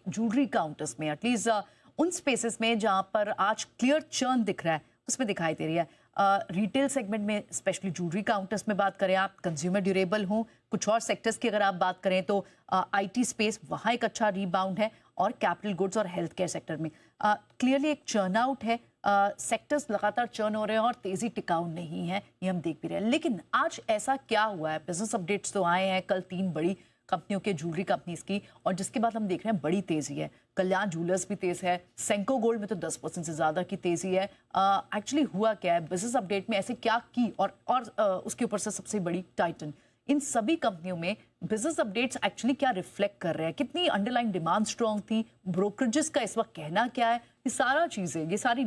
Jewellery counters में, at least उन spaces में जहां पर आज क्लियर चर्न दिख रहा है, उसमें दिखाई दे रही है। रिटेल सेगमेंट में स्पेशली ज्वेलरी काउंटर्स में बात करें आप, कंज्यूमर ड्यूरेबल हों, कुछ और सेक्टर्स की अगर आप बात करें तो आईटी स्पेस वहाँ एक अच्छा रीबाउंड है, और कैपिटल गुड्स और हेल्थ केयर सेक्टर में क्लियरली एक चर्न आउट है। सेक्टर्स लगातार चर्न हो रहे हैं और तेजी टिकाऊ नहीं है, ये हम देख भी रहे हैं। लेकिन आज ऐसा क्या हुआ है? बिजनेस अपडेट्स तो आए हैं कल 3 बड़ी कंपनियों के, ज्वेलरी कंपनीज की, और जिसके बाद हम देख रहे हैं बड़ी तेजी है। कल्याण ज्वेलर्स भी तेज है, सेंको गोल्ड में तो 10% से ज्यादा की तेजी है। एक्चुअली हुआ क्या है बिजनेस अपडेट में, ऐसे क्या की, और उसके ऊपर से सबसे बड़ी टाइटन, इन सभी कंपनियों में बिजनेस अपडेट्स एक्चुअली क्या रिफ्लेक्ट कर रहे हैं? कितनी अंडरलाइन डिमांड स्ट्रॉन्ग थी? ब्रोकरेजेस का इस वक्त कहना क्या है? ये सारा चीजें, ये सारी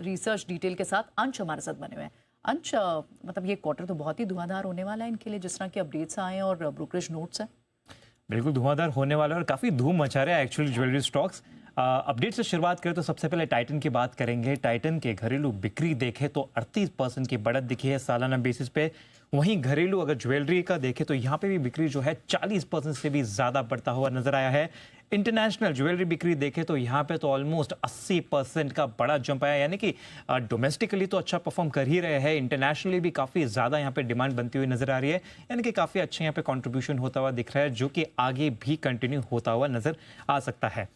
रिसर्च डिटेल के साथ अंश हमारे साथ बने हुए हैं। अंश, मतलब ये क्वार्टर तो बहुत ही धुआंधार होने वाला है इनके लिए, जिस तरह के अपडेट्स आए हैं और ब्रोकरेज नोट्स हैं। बिल्कुल धुआंधार होने वाला है और काफ़ी धूम मचा रहा है एक्चुअली ज्वेलरी स्टॉक्स। अपडेट से शुरुआत करें तो सबसे पहले टाइटन की बात करेंगे। टाइटन के घरेलू बिक्री देखें तो 38% की बढ़त दिखी है सालाना बेसिस पे। वहीं घरेलू अगर ज्वेलरी का देखें तो यहाँ पे भी बिक्री जो है 40% से भी ज़्यादा बढ़ता हुआ नजर आया है। इंटरनेशनल ज्वेलरी बिक्री देखें तो यहाँ पे तो ऑलमोस्ट 80% का बड़ा जंप आया, यानी कि डोमेस्टिकली तो अच्छा परफॉर्म कर ही रहे हैं, इंटरनेशनली भी काफ़ी ज़्यादा यहाँ पे डिमांड बनती हुई नजर आ रही है, यानी कि काफ़ी अच्छा यहाँ पे कंट्रीब्यूशन होता हुआ दिख रहा है, जो कि आगे भी कंटिन्यू होता हुआ नजर आ सकता है।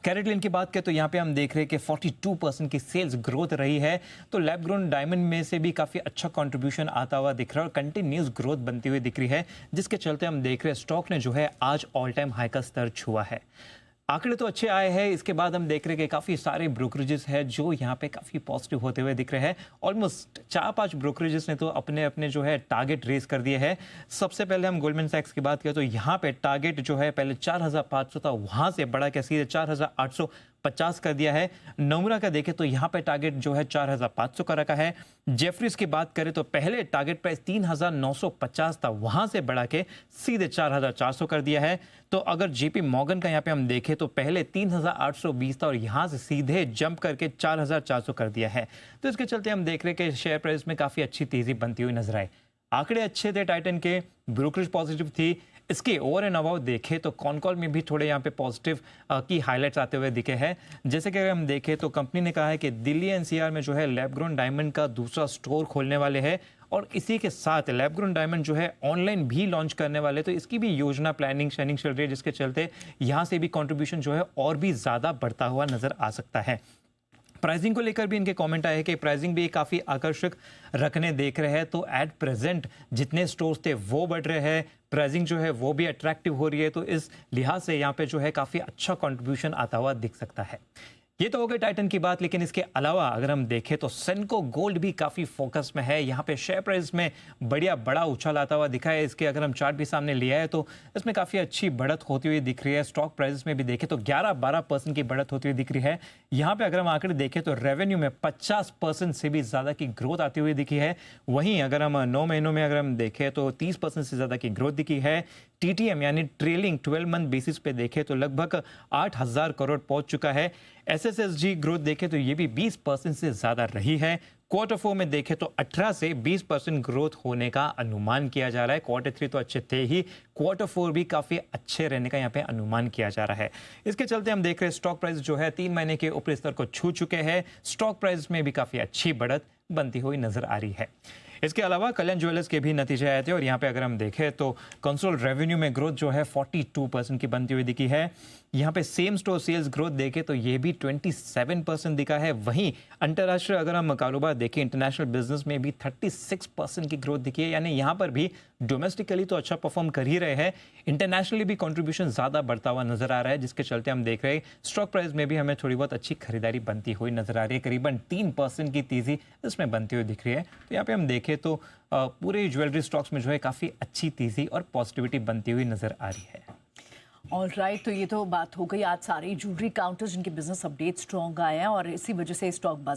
कैरेटलिन की बात करें तो यहाँ पे हम देख रहे हैं कि 42% की सेल्स ग्रोथ रही है, तो लैब ग्रोन डायमंड में से भी काफ़ी अच्छा कंट्रीब्यूशन आता हुआ दिख रहा है और कंटिन्यूस ग्रोथ बनती हुई दिख रही है, जिसके चलते हम देख रहे हैं स्टॉक ने जो है आज ऑल टाइम हाई का स्तर छुआ है। आंकड़े तो अच्छे आए हैं, इसके बाद हम देख रहे हैं कि काफ़ी सारे ब्रोकरेजेस हैं जो यहाँ पे काफ़ी पॉजिटिव होते हुए दिख रहे हैं। ऑलमोस्ट 4-5 ब्रोकरेजेस ने तो अपने अपने जो है टारगेट रेस कर दिए हैं। सबसे पहले हम गोल्डमैन सैक्स की बात करें तो यहाँ पे टारगेट जो है पहले 4,500 था, वहाँ से बढ़ा के सीधे 4,850 कर दिया है। नोमुरा का देखें तो यहाँ पे टारगेट जो है 4,500 का रखा है। जेफरीज की बात करें तो पहले टारगेट प्राइस 3,950 था, वहाँ से बढ़ा के सीधे 4,400 कर दिया है। तो अगर जेपी मॉर्गन का यहाँ पे हम देखें तो पहले 3,820 था और यहाँ से सीधे जंप करके 4,400 कर दिया है। तो इसके चलते हम देख रहे हैं कि शेयर प्राइस में काफ़ी अच्छी तेज़ी बनती हुई नजर आई। आंकड़े अच्छे थे टाइटन के, ब्रोकरेज पॉजिटिव थी। इसके ओवर एंड अबाउट देखें तो कॉल में भी थोड़े यहाँ पे पॉजिटिव की हाईलाइट्स आते हुए दिखे हैं। जैसे कि अगर हम देखें तो कंपनी ने कहा है कि दिल्ली एनसीआर में जो है लैब ग्रोन डायमंड का दूसरा स्टोर खोलने वाले हैं और इसी के साथ लैब ग्रोन डायमंड जो है ऑनलाइन भी लॉन्च करने वाले, तो इसकी भी योजना प्लानिंग शाइनिंग चल रही है, जिसके चलते यहाँ से भी कंट्रीब्यूशन जो है और भी ज़्यादा बढ़ता हुआ नजर आ सकता है। प्राइसिंग को लेकर भी इनके कमेंट आए कि प्राइसिंग भी काफ़ी आकर्षक रखने देख रहे हैं, तो एट प्रेजेंट जितने स्टोर्स थे वो बढ़ रहे हैं, प्राइसिंग जो है वो भी अट्रैक्टिव हो रही है, तो इस लिहाज से यहाँ पे जो है काफ़ी अच्छा कंट्रीब्यूशन आता हुआ दिख सकता है। ये तो हो गई टाइटन की बात, लेकिन इसके अलावा अगर हम देखें तो सेंको गोल्ड भी काफ़ी फोकस में है। यहाँ पे शेयर प्राइस में बड़ा उछाल आता हुआ दिखा है। इसके अगर हम चार्ट भी सामने लिया है तो इसमें काफ़ी अच्छी बढ़त होती हुई दिख रही है। स्टॉक प्राइस में भी देखें तो 11-12% की बढ़त होती हुई दिख रही है। यहाँ पे अगर हम आंकड़े देखें तो रेवेन्यू में 50% से भी ज़्यादा की ग्रोथ आती हुई दिखी है। वहीं अगर हम 9 महीनों में अगर हम देखें तो 30% से ज़्यादा की ग्रोथ दिखी है। टीटीएम यानी ट्रेलिंग 12 मंथ बेसिस पे देखें तो लगभग 8,000 करोड़ पहुंच चुका है। एसएसएसजी ग्रोथ देखें तो ये भी 20% से ज़्यादा रही है। क्वार्टर 4 में देखें तो 18 से 20% ग्रोथ होने का अनुमान किया जा रहा है। क्वार्टर 3 तो अच्छे थे ही, क्वार्टर 4 भी काफ़ी अच्छे रहने का यहाँ पे अनुमान किया जा रहा है। इसके चलते हम देख रहे हैं स्टॉक प्राइस जो है 3 महीने के ऊपरी स्तर को छू चुके हैं। स्टॉक प्राइस में भी काफ़ी अच्छी बढ़त बनती हुई नजर आ रही है। इसके अलावा कल्याण ज्वेलर्स के भी नतीजे आए थे और यहाँ पे अगर हम देखें तो कंसोल रेवेन्यू में ग्रोथ जो है 42% की बनती हुई दिखी है। यहाँ पे सेम स्टोर सेल्स ग्रोथ देखें तो ये भी 27% दिखा है। वहीं अंतर्राष्ट्रीय अगर हम कारोबार देखें इंटरनेशनल बिजनेस में भी 36% की ग्रोथ दिखी है, यानी यहाँ पर भी डोमेस्टिकली तो अच्छा परफॉर्म कर ही रहे हैं, इंटरनेशनली भी कंट्रीब्यूशन ज़्यादा बढ़ता हुआ नजर आ रहा है, जिसके चलते हम देख रहे हैं स्टॉक प्राइस में भी हमें थोड़ी बहुत अच्छी खरीदारी बनती हुई नजर आ रही है। करीबन 3% की तेजी इसमें बनती हुई दिख रही है। तो यहाँ पे हम देखें तो पूरे ज्वेलरी स्टॉक्स में जो है काफ़ी अच्छी तेजी और पॉजिटिविटी बनती हुई नजर आ रही है। ऑल राइट, तो ये तो बात हो गई आज सारे ज्वेलरी काउंटर्स जिनके बिजनेस अपडेट स्ट्रॉन्ग आए हैं और इसी वजह से स्टॉक बाजार